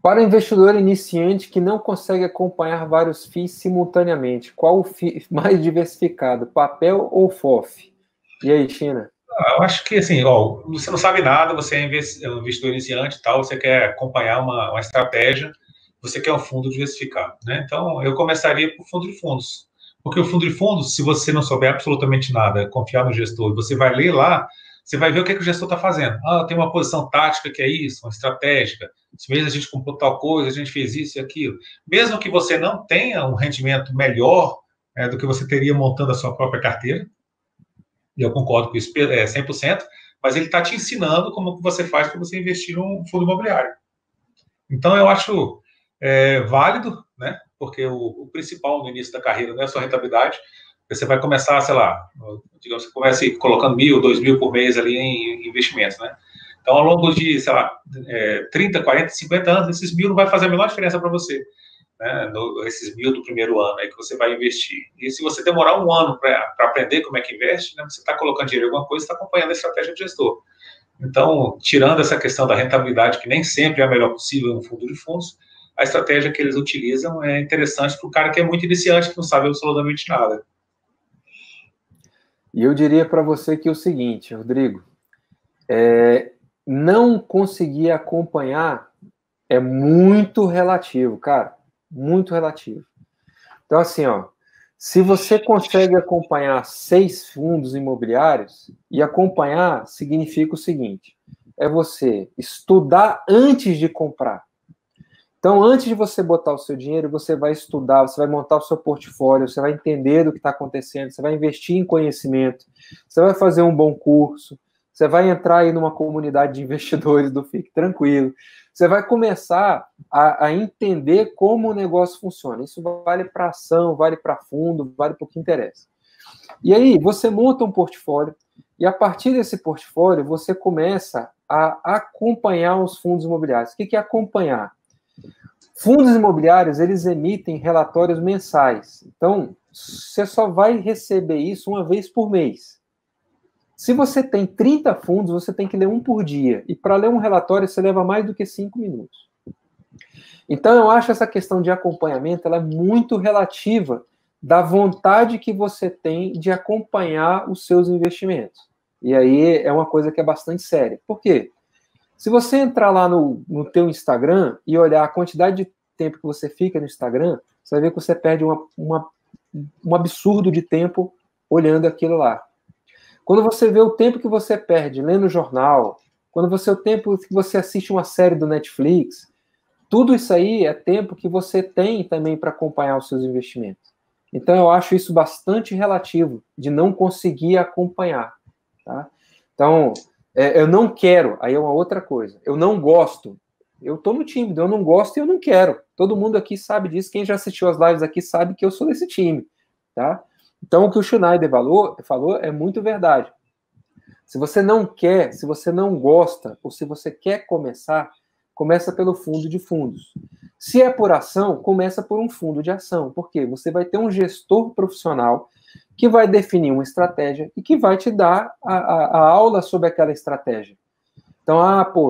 Para o investidor iniciante que não consegue acompanhar vários FIIs simultaneamente, qual o FII mais diversificado, papel ou FOF? E aí, China? Eu acho que, assim, ó, você não sabe nada, você é um investidor iniciante e tal, você quer acompanhar uma estratégia, você quer um fundo diversificado, né? Então, eu começaria por fundo de fundos. Porque o fundo de fundos, se você não souber absolutamente nada, confiar no gestor, você vai ler lá, você vai ver o que o gestor está fazendo. Ah, tem uma posição tática que é isso, uma estratégica. Esse mês a gente comprou tal coisa, a gente fez isso e aquilo. Mesmo que você não tenha um rendimento melhor do que você teria montando a sua própria carteira, e eu concordo com isso 100%, mas ele está te ensinando como que você faz para você investir num fundo imobiliário. Então, eu acho válido, né? Porque o principal no início da carreira não é só rentabilidade. Você vai começar, sei lá, digamos que você comece colocando 1.000, 2.000 por mês ali em investimentos, né? Então, ao longo de, sei lá, 30, 40, 50 anos, esses 1.000 não vai fazer a menor diferença para você, né, esses 1.000 do primeiro ano aí que você vai investir. E se você demorar um ano para aprender como é que investe, né, você está colocando dinheiro em alguma coisa, está acompanhando a estratégia do gestor. Então, tirando essa questão da rentabilidade, que nem sempre é a melhor possível no fundo de fundos, a estratégia que eles utilizam é interessante para o cara que é muito iniciante, que não sabe absolutamente nada. E eu diria para você que é o seguinte, Rodrigo, não conseguir acompanhar é muito relativo, cara, muito relativo. Então, assim, ó, se você consegue acompanhar 6 fundos imobiliários, e acompanhar significa o seguinte, é você estudar antes de comprar. Então, antes de você botar o seu dinheiro, você vai estudar, você vai montar o seu portfólio, você vai entender do que está acontecendo, você vai investir em conhecimento, você vai fazer um bom curso, você vai entrar aí numa comunidade de investidores do Fique Tranquilo, você vai começar a entender como o negócio funciona. Isso vale para ação, vale para fundo, vale para o que interessa. E aí, você monta um portfólio, e a partir desse portfólio, você começa a acompanhar os fundos imobiliários. O que é acompanhar? Fundos imobiliários, eles emitem relatórios mensais. Então, você só vai receber isso uma vez por mês. Se você tem 30 fundos, você tem que ler um por dia. E para ler um relatório, você leva mais do que 5 minutos. Então, eu acho essa questão de acompanhamento, ela é muito relativa da vontade que você tem de acompanhar os seus investimentos. E aí é uma coisa que é bastante séria. Por quê? Se você entrar lá no teu Instagram e olhar a quantidade de tempo que você fica no Instagram, você vai ver que você perde um absurdo de tempo olhando aquilo lá. Quando você vê o tempo que você perde lendo jornal, quando você o tempo que você assiste uma série do Netflix, tudo isso aí é tempo que você tem também para acompanhar os seus investimentos. Então, eu acho isso bastante relativo, de não conseguir acompanhar. Tá? Então, eu não quero, aí é uma outra coisa. Eu não gosto. Eu estou no time, eu não gosto e eu não quero. Todo mundo aqui sabe disso. Quem já assistiu as lives aqui sabe que eu sou desse time. Tá? Então, o que o Schneider falou é muito verdade. Se você não quer, se você não gosta, ou se você quer começar, começa pelo fundo de fundos. Se é por ação, começa por um fundo de ação. Por quê? Você vai ter um gestor profissional que vai definir uma estratégia e que vai te dar a aula sobre aquela estratégia. Então,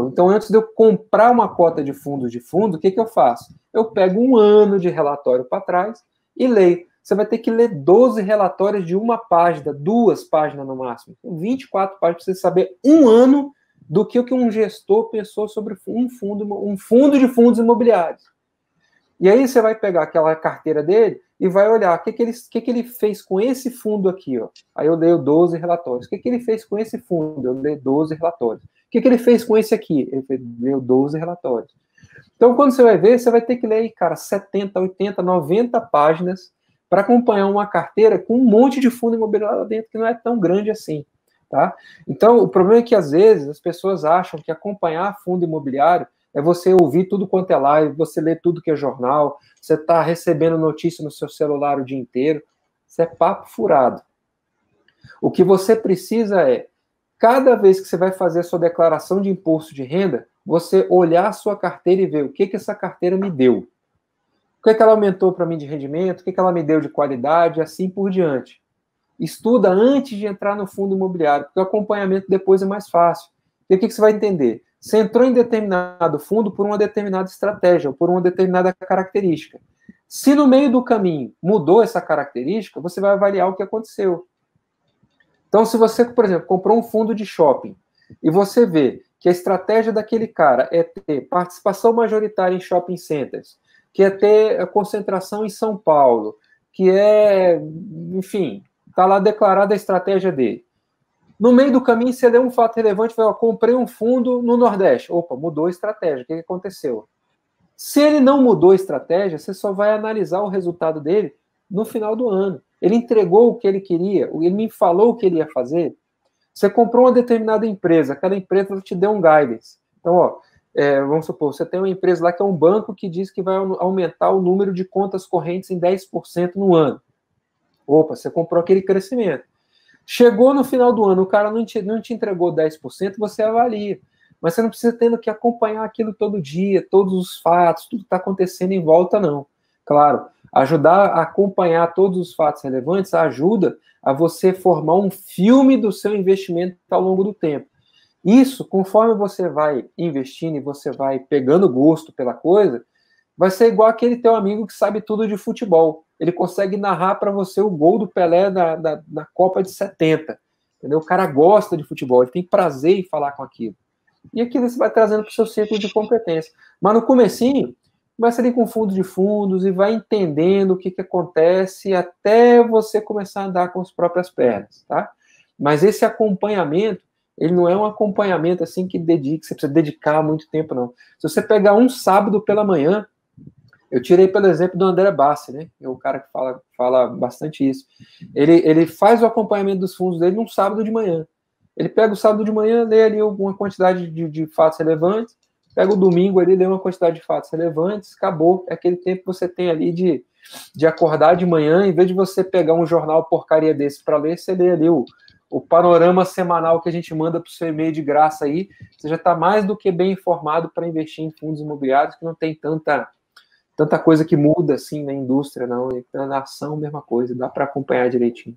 então antes de eu comprar uma cota de fundo, o que eu faço? Eu pego um ano de relatório para trás e leio. Você vai ter que ler 12 relatórios de uma página, 2 páginas no máximo. 24 páginas para você saber um ano do que um gestor pensou sobre um fundo de fundos imobiliários. E aí você vai pegar aquela carteira dele e vai olhar o que ele fez com esse fundo aqui. Ó. Aí eu leio 12 relatórios. O que ele fez com esse fundo? Eu leio 12 relatórios. O que ele fez com esse aqui? Ele leu 12 relatórios. Então, quando você vai ver, você vai ter que ler, cara, 70, 80, 90 páginas para acompanhar uma carteira com um monte de fundo imobiliário lá dentro que não é tão grande assim. Tá? Então, o problema é que, às vezes, as pessoas acham que acompanhar fundo imobiliário é você ouvir tudo quanto é live, você ler tudo que é jornal, você está recebendo notícia no seu celular o dia inteiro. Isso é papo furado. O que você precisa é, cada vez que você vai fazer a sua declaração de imposto de renda, você olhar a sua carteira e ver o que essa carteira me deu. O que ela aumentou para mim de rendimento, o que ela me deu de qualidade, e assim por diante. Estuda antes de entrar no fundo imobiliário, porque o acompanhamento depois é mais fácil. E o que você vai entender? Você entrou em determinado fundo por uma determinada estratégia, ou por uma determinada característica. Se no meio do caminho mudou essa característica, você vai avaliar o que aconteceu. Então, se você, por exemplo, comprou um fundo de shopping e você vê que a estratégia daquele cara é ter participação majoritária em shopping centers, que é ter a concentração em São Paulo, que é, enfim, está lá declarada a estratégia dele. No meio do caminho, você lê um fato relevante e fala, comprei um fundo no Nordeste. Opa, mudou a estratégia, o que aconteceu? Se ele não mudou a estratégia, você só vai analisar o resultado dele no final do ano. Ele entregou o que ele queria, ele me falou o que ele ia fazer. Você comprou uma determinada empresa, aquela empresa te deu um guidance. Então, ó, vamos supor, você tem uma empresa lá que é um banco que diz que vai aumentar o número de contas correntes em 10% no ano. Opa, você comprou aquele crescimento. Chegou no final do ano, o cara não te entregou 10%, você avalia. Mas você não precisa tendo que acompanhar aquilo todo dia, todos os fatos, tudo que está acontecendo em volta, não. Claro, ajudar a acompanhar todos os fatos relevantes ajuda a você formar um filme do seu investimento ao longo do tempo. Isso, conforme você vai investindo e você vai pegando gosto pela coisa, vai ser igual aquele teu amigo que sabe tudo de futebol. Ele consegue narrar para você o gol do Pelé na Copa de 70. Entendeu? O cara gosta de futebol, ele tem prazer em falar com aquilo. E aquilo você vai trazendo para o seu círculo de competência. Mas no comecinho, começa ali com fundo de fundos e vai entendendo o que acontece até você começar a andar com as próprias pernas, tá? Mas esse acompanhamento, ele não é um acompanhamento assim que você precisa dedicar muito tempo, não. Se você pegar um sábado pela manhã, eu tirei pelo exemplo do André Bassi, né? É o cara que fala bastante isso. Ele faz o acompanhamento dos fundos dele num sábado de manhã. Ele pega o sábado de manhã, lê ali alguma quantidade de fatos relevantes, pega o domingo ali, lê uma quantidade de fatos relevantes, acabou. É aquele tempo que você tem ali de acordar de manhã, em vez de você pegar um jornal porcaria desse para ler, você lê ali o panorama semanal que a gente manda para o seu e-mail de graça aí, você já está mais do que bem informado para investir em fundos imobiliários, que não tem tanta coisa que muda assim na indústria, não. E na ação, mesma coisa, dá para acompanhar direitinho.